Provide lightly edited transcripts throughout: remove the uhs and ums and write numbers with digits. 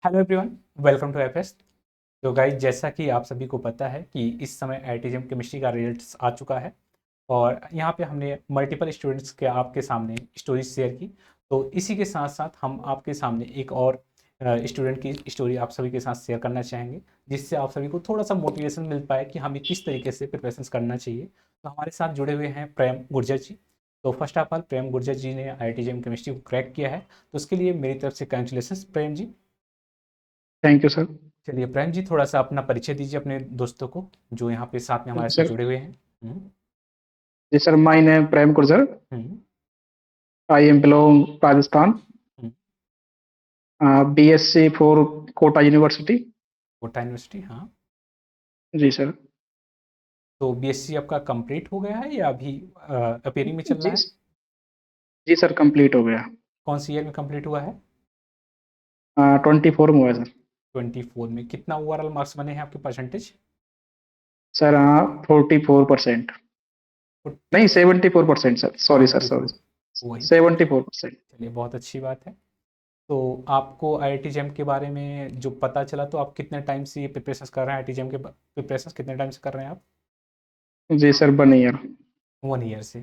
Hello everyone, welcome to FS. तो guys, जैसा कि आप सभी को पता है कि इस समय आईआईटीजेम केमिस्ट्री का रिजल्ट्स आ चुका है और यहाँ पे हमने मल्टीपल स्टूडेंट्स के आपके सामने स्टोरीज शेयर की। तो इसी के साथ साथ हम आपके सामने एक और स्टूडेंट की स्टोरी आप सभी के साथ शेयर करना चाहेंगे, जिससे आप सभी को थोड़ा सा मोटिवेशन मिल पाए कि हमें किस तरीके से प्रिपरेशन करना चाहिए। तो हमारे साथ जुड़े हुए हैं प्रेम गुर्जर जी। तो फर्स्ट ऑफ ऑल, प्रेम गुर्जर जी ने आईआईटीजेम केमिस्ट्री को क्रैक किया है, तो उसके लिए मेरी तरफ से congratulation Prem ji. Thank you sir. चलिए प्रेम जी, थोड़ा सा अपना परिचय दीजिए अपने दोस्तों को जो यहाँ पे साथ में हमारे साथ सर जुड़े हुए हैं। हम्म। जी sir, my name Prem Gurjar. Hmm. I am belong Rajasthan. Hmm. BSc for Kota university. Kota university, हाँ। जी सर। तो बीएससी आपका कंप्लीट हो गया है या अभी अपेयरिंग में चल रहा जी है? जी सर, कंप्लीट हो गया। कौन सी ईयर में कंप्लीट हुआ है? 24 में हुआ है सर। 24 में कितना ओवरऑल मार्क्स बने हैं आपके परसेंटेज? सर 44%। फोर्टी नहीं, 74% सर, सॉरी सर, 74, सॉरी। वही। 74%। चलिए, बहुत अच्छी बात है। तो आपको आईआईटी जेम के बारे में जो पता चला, तो आप कितने टाइम से ये प्रिपरेशन कर रहे हैं? आईआईटी जेम के प्रिपरेशन कितने टाइम से कर रहे हैं आप? जी सर, 1 ईयर। 1 ईयर से।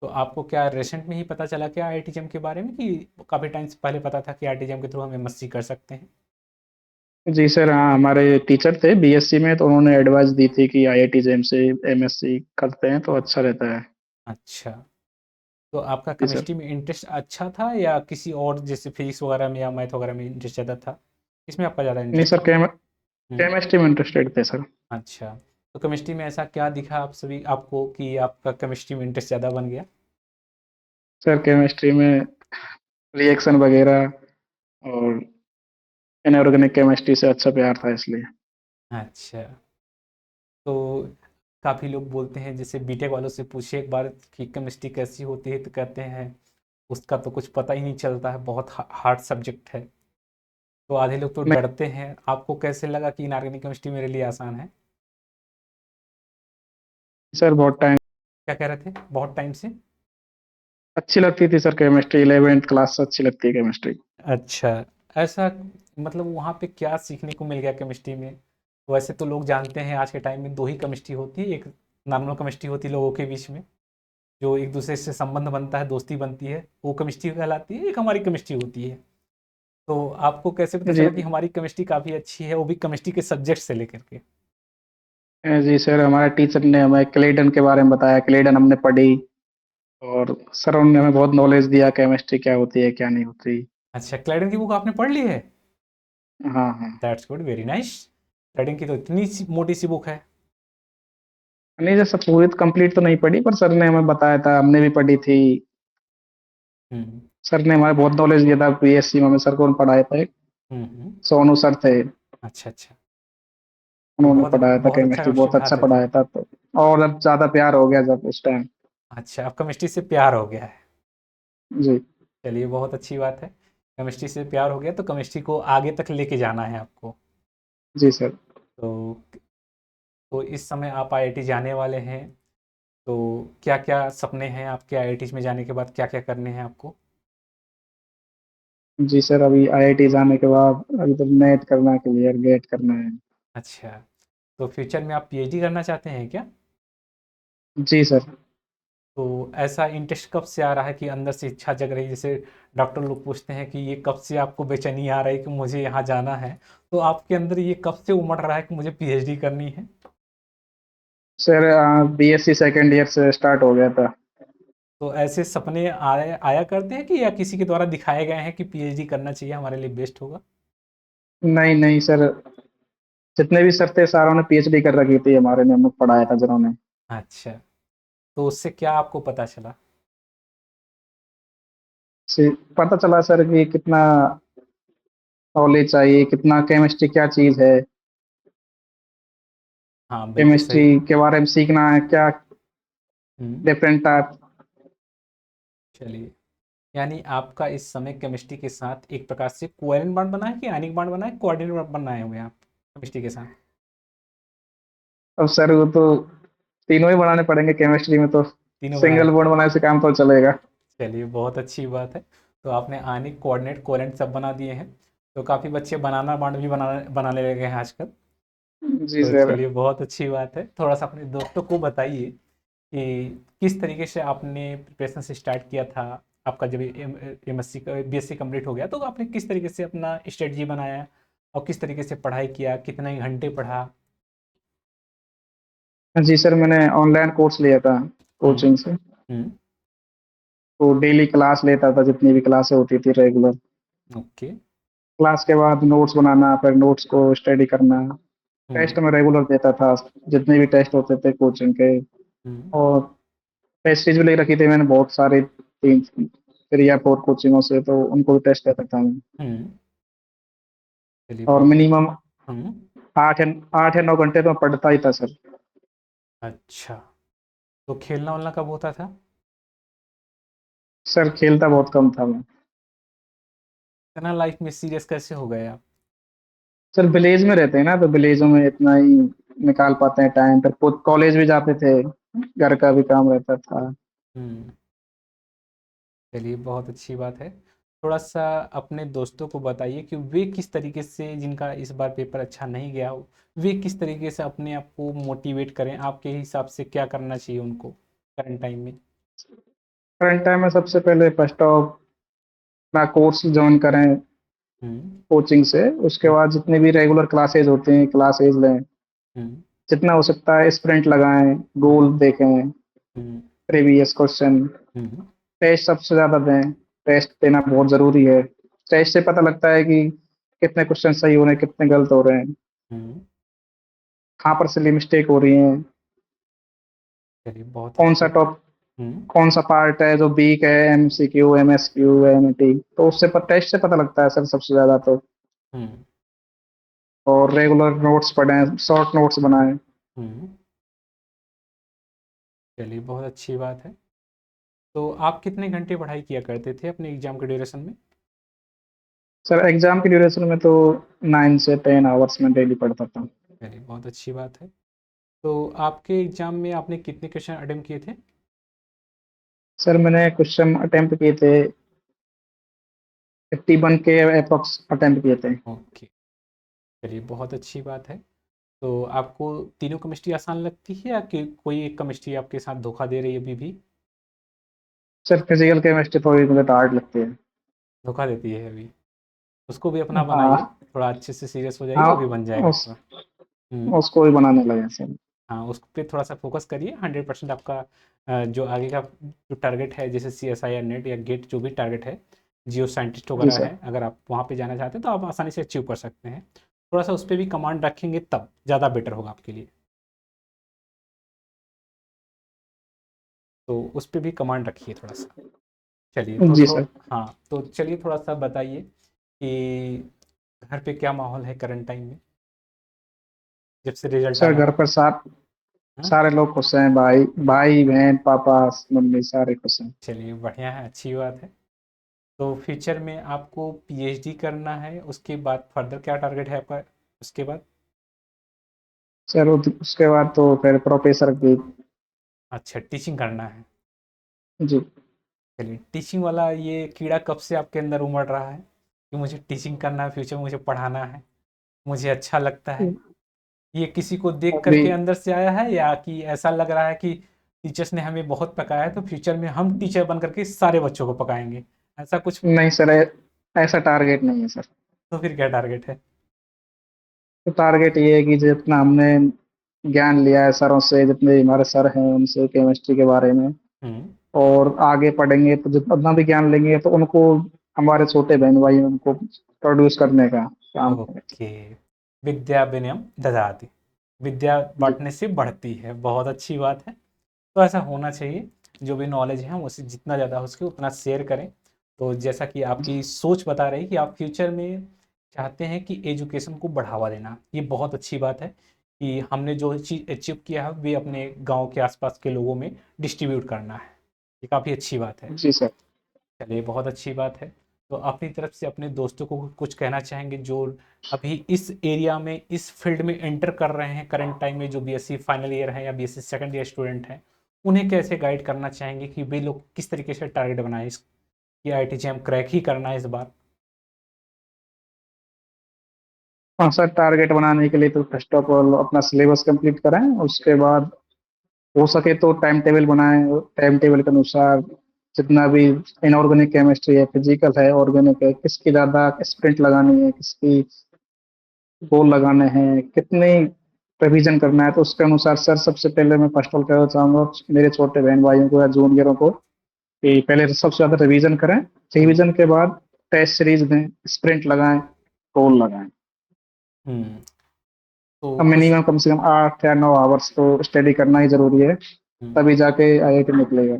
तो आपको क्या रिसेंट में ही पता चला क्या आईआईटी जेम के बारे में, कि काफ़ी टाइम से पहले पता था कि आईआईटी जेम के थ्रू हम एमएससी कर सकते हैं? जी सर, हाँ, हमारे टीचर थे बीएससी में, तो उन्होंने एडवाइस दी थी कि आईआईटी जेम से एमएससी करते हैं तो अच्छा रहता है। अच्छा। तो आपका जी सर। केमिस्ट्री में इंटरेस्ट अच्छा था या किसी और जैसे फिजिक्स वगैरह में या मैथ वगैरह में इंटरेस्ट ज़्यादा था? इसमें आपका ज़्यादा नहीं इंटरेस्ट सर, था? हम्म। केमिस्ट्री में इंटरेस्टेड थे सर। अच्छा। तो केमिस्ट्री में ऐसा क्या दिखा आप सभी आपको कि आपका केमिस्ट्री में इंटरेस्ट ज़्यादा बन गया? सर केमिस्ट्री में रिएक्शन वगैरह और इनऑर्गेनिक केमिस्ट्री से अच्छा प्यार था इसलिए। अच्छा। तो काफ़ी लोग बोलते हैं, जैसे बीटेक वालों से पूछे एक बार कि केमिस्ट्री कैसी होती है, तो कहते हैं उसका तो कुछ पता ही नहीं चलता है, बहुत हार्ड सब्जेक्ट है। तो आधे लोग तो नहीं डरते हैं। आपको कैसे लगा कि इनऑर्गेनिक केमिस्ट्री मेरे लिए आसान है? सर, बहुत टाइम क्या कह रहे थे, बहुत टाइम से? अच्छी लगती थी सर केमिस्ट्री, 11th क्लास से अच्छी लगती है केमिस्ट्री। अच्छा। ऐसा मतलब वहाँ पे क्या सीखने को मिल गया केमिस्ट्री में? वैसे तो लोग जानते हैं आज के टाइम में दो ही केमिस्ट्री होती है, एक नॉर्मल केमिस्ट्री होती है लोगों के बीच में, जो एक दूसरे से संबंध बनता है, दोस्ती बनती है, वो केमिस्ट्री कहलाती है। एक हमारी केमिस्ट्री होती है। तो आपको कैसे पता जी। चला कि हमारी केमिस्ट्री काफ़ी अच्छी है, वो भी केमिस्ट्री के सब्जेक्ट से लेकर के? जी सर, हमारे टीचर ने हमें क्लेडन के बारे में बताया, क्लेडन हमने पढ़ी। और सर उन्होंने हमें बहुत नॉलेज दिया केमिस्ट्री क्या होती है क्या नहीं होती। अच्छा, क्लैडन की बुक आपने पढ़ ली है? हाँ हाँ। That's good, very nice. क्लैडन की तो इतनी मोटी सी बुक है। नहीं जैसे पूरी तो कंप्लीट तो नहीं पढ़ी, पर सर ने हमें बताया था, हमने भी पढ़ी थी। हम्म। सर ने हमारे बहुत नॉलेज दिया था, बीएससी में हमें सर को पढ़ाए थे। हम्म। सोनू सर थे। अच्छा अच्छा। तो उन्होंने बहुत पढ़ाया था बहुत अच्छा केमिस्ट्री, केमिस्ट्री बहुत अच्छा पढ़ाते थे। पढ़ाया था तो। और अब ज्यादा प्यार हो गया जब उस टाइम। अच्छा, अब केमिस्ट्री से प्यार हो गया है। जी। चलिए, बहुत अच्छी बात है। केमिस्ट्री से प्यार हो गया तो केमिस्ट्री को आगे तक लेके जाना है आपको। जी सर। तो इस समय आप आईआईटी जाने वाले हैं, तो क्या क्या सपने हैं आपके आईआईटी में जाने के बाद, क्या क्या करने हैं आपको? जी सर, अभी आईआईटी जाने के बाद अभी तो नेट करना है, क्लियर गेट करना है। अच्छा। तो फ्यूचर में आप पीएचडी करना चाहते हैं क्या? जी सर। तो ऐसा इंटरेस्ट कब से आ रहा है कि अंदर से इच्छा जग रही है? जैसे डॉक्टर लोग पूछते हैं कि ये कब से आपको बेचैनी आ रही है कि मुझे यहाँ जाना है, तो आपके अंदर ये कब से उमड़ रहा है कि मुझे पीएचडी करनी है? सर बीएससी सेकेंड ईयर से स्टार्ट हो गया था। तो ऐसे सपने आया आया करते हैं कि या किसी के द्वारा दिखाए गए हैं कि पीएचडी करना चाहिए, हमारे लिए बेस्ट होगा? नहीं नहीं सर, जितने भी सर थे सारों ने पीएचडी कर रखी थी हमारे ने, हमें पढ़ाया था जिन्होंने। अच्छा। तो उससे क्या आपको पता चला? से पता चला सर कि कितना नॉलेज चाहिए, कितना केमिस्ट्री क्या चीज़ है। हाँ, बिल्कुल केमिस्ट्री सही। के बारे में सीखना है क्या, हम्म। Different type. चलिए, यानी आपका इस समय केमिस्ट्री के साथ एक प्रकार से कोवैलेंट बॉन्ड बना है कि आयनिक बॉन्ड बना है, कोऑर्डिनेट बॉन्ड बनाए हुए हैं आप केमिस्ट्री के साथ? अब सर वो तो तीनों ही बनाने पड़ेंगे केमिस्ट्री में तो। तीनों बनाने। सिंगल बॉन्ड बनाने से काम तो चलेगा। चलिए, बहुत अच्छी बात है। तो आपने आयनिक, कोऑर्डिनेट, कोवैलेंट सब बना दिए हैं। तो काफ़ी बच्चे बनाना बांड भी बनाने लगे हैं आजकल। जी तो सर। चलिए बहुत अच्छी बात है। थोड़ा सा अपने दोस्तों को बताइए कि किस तरीके से आपने प्रिपरेशन से स्टार्ट किया था। आपका जब एमएससी का बीएससी कंप्लीट हो गया तो आपने किस तरीके से अपना स्ट्रेटजी बनाया और किस तरीके से पढ़ाई किया, कितने घंटे पढ़ा? जी सर, मैंने ऑनलाइन कोर्स लिया था हुँ, कोचिंग से। हुँ, तो डेली क्लास लेता था, जितनी भी क्लासें होती थी रेगुलर। ओके। क्लास के बाद नोट्स बनाना, फिर नोट्स को स्टडी करना। हुँ, टेस्ट मैं रेगुलर देता था, जितने भी टेस्ट होते थे कोचिंग के। हुँ, और टेस्ट सीरीज भी ले रखी थी मैंने बहुत सारी, 3 या 4 कोचिंगों से, तो उनको भी टेस्ट देता था मैं। हुँ, चलिए और बहुत मिनिमम हुँ, 8 या 9 घंटे तो मैं पढ़ता ही था सर। अच्छा। तो खेलना-वेलना कब होता था? सर खेलता बहुत कम था मैं। इतना लाइफ में सीरियस कैसे हो गए आप? सर विलेज में रहते हैं ना, तो विलेजों में इतना ही निकाल पाते हैं टाइम, फिर कॉलेज भी जाते थे, घर का भी काम रहता था। हुँ, चलिए बहुत अच्छी बात है। थोड़ा-सा अपने दोस्तों को बताइए कि वे किस तरीके से, जिनका इस बार पेपर अच्छा नहीं गया हो, वे किस तरीके से अपने आप को मोटिवेट करें? आपके हिसाब से क्या करना चाहिए उनको करंट टाइम में? करंट टाइम में सबसे पहले फर्स्ट ऑफ अपना कोर्स ज्वाइन करें हुँ, कोचिंग से। उसके हुँ, बाद जितने भी रेगुलर क्लासेज होते हैं, क्लासेज लें। हुँ, जितना हो सकता है स्प्रिंट लगाएं, हुँ, गोल देखें, हुँ, प्रीवियस क्वेश्चन। हुँ, टेस्ट सबसे ज़्यादा दें, टेस्ट देना बहुत ज़रूरी है। टेस्ट से पता लगता है कि कितने क्वेश्चन सही हो रहे हैं, कितने गलत हो रहे हैं, हुँ, कहाँ पर सिली मिस्टेक हो रही है, चलिए बहुत कौन अच्छी सा टॉप हुँ, कौन सा पार्ट है जो वीक है, एमसीक्यू, एमएसक्यू, एमटी। तो उससे टेस्ट से पता लगता है सर सबसे ज़्यादा तो। हुँ, और रेगुलर नोट्स पढ़ें, शॉर्ट नोट्स बनाएं। हुँ, चलिए बहुत अच्छी बात है। तो आप कितने घंटे पढ़ाई किया करते थे अपने एग्ज़ाम के ड्यूरेशन में? सर एग्जाम के ड्यूरेशन में तो 9 से 10 आवर्स में डेली पढ़ता था। चलिए बहुत अच्छी बात है। तो आपके एग्ज़ाम में आपने कितने क्वेश्चन अटेम्प्ट किए थे? सर मैंने क्वेश्चन अटेम्प्ट किए थे, 51 के अप्रोक्स अटेम्प्ट किए थे। ओके, चलिए बहुत अच्छी बात है। तो आपको तीनों केमिस्ट्री आसान लगती है या कि कोई एक केमिस्ट्री आपके साथ धोखा दे रही है अभी भी? सर फिजिकल केमिस्ट्री थोड़ी मुझे हार्ड लगती है। धोखा देती है अभी? उसको भी अपना बनाइए, हाँ। थोड़ा अच्छे से सीरियस हो जाइए, हाँ, वो भी बन जाएगा उस आपका। हुँ, उसको भी बनाने लगे सर। हाँ, उस पे थोड़ा-सा फ़ोकस करिए। 100% आपका जो आगे का जो टारगेट है, जैसे सीएसआई या नेट या गेट जो भी टारगेट है, जियो साइंटिस्ट जी वगैरह सर। है, अगर आप वहाँ पे जाना चाहते हैं तो आप आसानी से अचीव कर सकते हैं। थोड़ा-सा उस पे भी कमांड रखेंगे तब ज़्यादा बेटर होगा आपके लिए। तो उस पे भी कमांड रखिए थोड़ा-सा। चलिए तो जी थो सर। हाँ, तो चलिए थोड़ा-सा बताइए कि घर पे क्या माहौल है करंट टाइम में, जब से रिज़ल्ट सर आया घर है? पर हाँ? सारे लोग खुश हैं, भाई भाई बहन पापा मम्मी सारे खुश हैं। चलिए बढ़िया है, अच्छी बात है। तो फ्यूचर में आपको पीएचडी करना है, उसके बाद फर्दर क्या टारगेट है आपका उसके बाद? सर उसके बाद तो फिर प्रोफेसर की। अच्छा, टीचिंग करना है। जी। चलिए, टीचिंग वाला ये कीड़ा कब से आपके अंदर उमड़ रहा है कि मुझे टीचिंग करना है, फ्यूचर में मुझे पढ़ाना है, मुझे अच्छा लगता है? ये किसी को देख अभी करके अंदर से आया है या कि ऐसा लग रहा है कि टीचर्स ने हमें बहुत पकाया है तो फ्यूचर में हम टीचर बन करके सारे बच्चों को पकाएंगे, ऐसा कुछ? नहीं सर, ऐसा टारगेट नहीं है सर। तो फिर क्या टारगेट है? तो टारगेट ये है कि जितना हमने ज्ञान लिया है सरों से, जितने हमारे सर हैं उनसे केमिस्ट्री के बारे में, हम्म, और आगे पढ़ेंगे तो जितना भी ज्ञान लेंगे तो उनको, हमारे छोटे बहन भाई हैं, उनको प्रोड्यूस करने का काम करें। ओके। विद्या विनयम ददाति, विद्या जी। बांटने से बढ़ती है, बहुत अच्छी बात है। तो ऐसा होना चाहिए। जो भी नॉलेज है हम उसे जितना ज़्यादा हो सके उतना शेयर करें। तो जैसा कि आपकी सोच बता रही कि आप फ्यूचर में चाहते हैं कि एजुकेशन को बढ़ावा देना, ये बहुत अच्छी बात है कि हमने जो चीज़ अचीव किया है वे अपने गांव के आसपास के लोगों में डिस्ट्रीब्यूट करना है। ये काफ़ी अच्छी बात है। जी सर। चलिए बहुत अच्छी बात है। तो अपनी तरफ से अपने दोस्तों को कुछ कहना चाहेंगे जो अभी इस एरिया में, इस फील्ड में एंटर कर रहे हैं करंट टाइम में, जो बीएससी फाइनल ईयर है या बीएससी सेकंड ईयर स्टूडेंट हैं, उन्हें कैसे गाइड करना चाहेंगे कि वे लोग किस तरीके से टारगेट बनाएं इस कि आईआईटी जैम क्रैक ही करना है इस बार? हाँ सर, टारगेट बनाने के लिए तो फर्स्ट ऑफ ऑल अपना सिलेबस कंप्लीट करें, उसके बाद हो सके तो टाइम टेबल बनाएं। टाइम टेबल के अनुसार जितना भी इनऑर्गेनिक केमिस्ट्री है, फिजिकल है, ऑर्गेनिक है, किसकी ज़्यादा स्प्रिंट लगानी है, किसकी गोल लगाने हैं, कितने रिवीजन करना है, तो उसके अनुसार सर सबसे पहले मैं फर्स्ट ऑल कहना चाहूँगा मेरे छोटे बहन भाइयों को या जूनियरों को कि पहले सबसे ज़्यादा रिवीजन करें। हम्म। रिवीजन के बाद टेस्ट सीरीज दें, स्प्रिंट लगाएं, गोल लगाएं। हम्म। तो अब कुछ मिनिमम कम से कम 8 या 9 आवर्स तो स्टडी करना ही जरूरी है, हम्म, तभी जाके आईआईटी निकलेगा।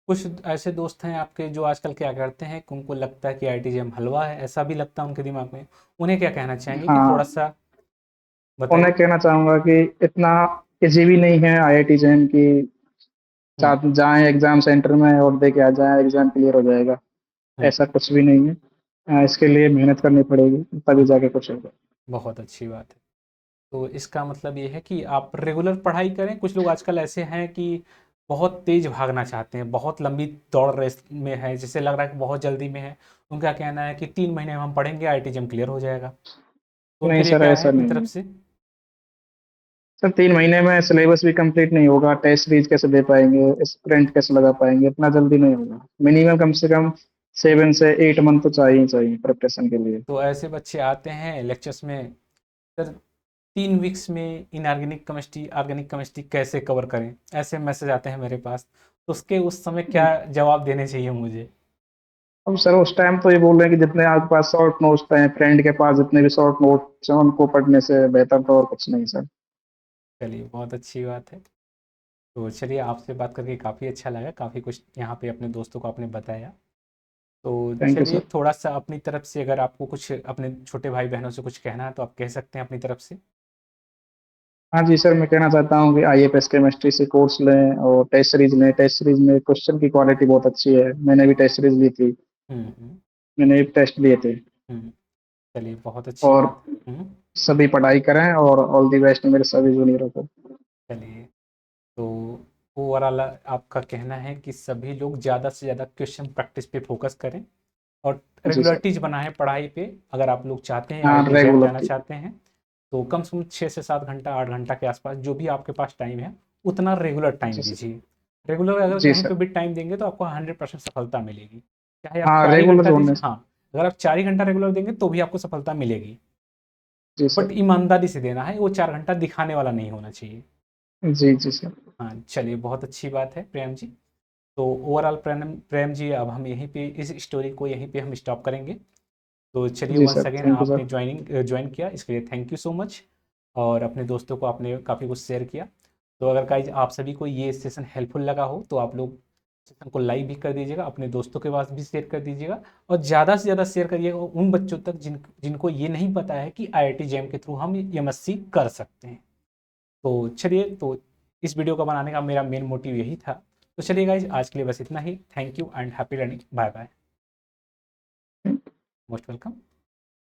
कुछ ऐसे दोस्त हैं आपके जो आजकल क्या करते हैं कि उनको लगता है कि आईआईटीजेम हलवा है, ऐसा भी लगता है उनके दिमाग में। उन्हें क्या कहना चाहेंगे कि थोड़ा हाँ, सा उन्हें बताइए। कहना चाहूंगा कि इतना इजी भी नहीं है आईआईटी जैन की। हम्म। जाएं एग्जाम सेंटर में और दे के आ जाएं, एग्जाम क्लियर हो जाएगा, हम्म। ऐसा कुछ भी नहीं है। इसके लिए मेहनत करनी पड़ेगी, तभी हम्म। जाके कुछ होगा। बहुत अच्छी बात है। तो इसका मतलब ये है कि आप रेगुलर पढ़ाई करें। कुछ लोग आजकल ऐसे हैं कि बहुत तेज भागना चाहते हैं, बहुत लंबी दौड़ रेस में है, जिससे लग रहा है कि बहुत जल्दी में है। उनका कहना है कि 3 महीने में हम पढ़ेंगे, आईआईटीजेम क्लियर हो जाएगा। तो उनके नहीं लिए सर, क्या है ऐसा अपनी नहीं तरफ है। से? सर 3 महीने में सिलेबस भी कंप्लीट नहीं होगा, टेस्ट सीरीज कैसे दे पाएंगे, स्प्रिंट कैसे लगा पाएंगे, इतना जल्दी नहीं होगा। मिनिमम कम से कम 7 से 8 मंथ तो चाहिए ही चाहिए प्रिपरेशन के लिए। तो ऐसे बच्चे आते हैं लेक्चर्स में, सर 3 वीक्स में इनऑर्गेनिक केमिस्ट्री ऑर्गेनिक केमिस्ट्री कैसे कवर करें, ऐसे मैसेज आते हैं मेरे पास। तो उसके उस समय क्या जवाब देने चाहिए मुझे? अब सर उस टाइम तो ये बोल रहे हैं कि जितने आपके पास शॉर्ट नोट्स हैं, फ्रेंड के पास जितने भी शॉर्ट नोट्स हैं, उनको पढ़ने से बेहतर तो और कुछ नहीं सर। चलिए बहुत अच्छी बात है। तो चलिए, आपसे बात करके काफ़ी अच्छा लगा, काफ़ी कुछ यहाँ पे अपने दोस्तों को आपने बताया। तो थैंक यू चलिए, सर। थोड़ा सा अपनी तरफ से अगर आपको कुछ अपने छोटे भाई बहनों से कुछ कहना है तो आप कह सकते हैं अपनी तरफ से। हाँ जी सर, मैं कहना चाहता हूँ कि आईएफएस केमिस्ट्री से कोर्स लें और टेस्ट सीरीज लें। टेस्ट सीरीज में क्वेश्चन की क्वालिटी बहुत अच्छी है, मैंने भी टेस्ट सीरीज ली थी, हम्म। मैंने भी टेस्ट लिए थे। हम्म। चलिए बहुत अच्छी और बात। हम्म। सभी पढ़ाई करें और ऑल द बेस्ट मेरे सभी जूनियरों को। चलिए, तो ओवरऑल आपका कहना है कि सभी लोग ज़्यादा से ज़्यादा क्वेश्चन प्रैक्टिस पे फोकस करें और जी सर। रेगुलरिटीज बनाएं पढ़ाई पे। अगर आप लोग चाहते हैं, हाँ, आईआईटी जैम जाना रेगुलर। चाहते हैं, तो कम से कम 6 से 7 घंटा, 8 घंटा के आसपास जो भी आपके पास टाइम है, उतना रेगुलर टाइम जी सर। दीजिए। रेगुलर अगर जी कहीं पे सर। भी टाइम देंगे तो आपको 100% सफलता मिलेगी। चाहे आप हाँ, 4 ही घंटा रेगुलर होने दीजिए, से। हाँ, अगर आप 4 ही घंटा रेगुलर देंगे तो भी आपको सफलता मिलेगी। जी बट सर। ईमानदारी से देना है, वो 4 घंटा दिखाने वाला नहीं होना चाहिए। जी जी सर। हाँ, चलिए बहुत अच्छी बात है प्रेम जी। तो ओवरऑल प्रेम प्रेम जी, अब हम यहीं पे इस स्टोरी को यहीं पे हम स्टॉप करेंगे। तो चलिए, जी once sir, again thank you आपने सर। ज्वाइन किया, इसके लिए थैंक यू सो मच। और अपने दोस्तों को आपने काफ़ी कुछ शेयर किया। तो अगर गाइज आप सभी को ये सेशन हेल्पफुल लगा हो तो आप लोग सेशन को लाइक भी कर दीजिएगा, अपने दोस्तों के पास भी शेयर कर दीजिएगा। और ज़्यादा से ज़्यादा शेयर करिएगा उन बच्चों तक जिनको ये नहीं पता है कि आईआईटी जैम के थ्रू हम एमएससी कर सकते हैं। तो चलिए, तो इस वीडियो को बनाने का मेरा मेन मोटिव यही था। तो चलिए गाइज, आज के लिए बस इतना ही। Thank you and happy learning. Bye bye. Most welcome.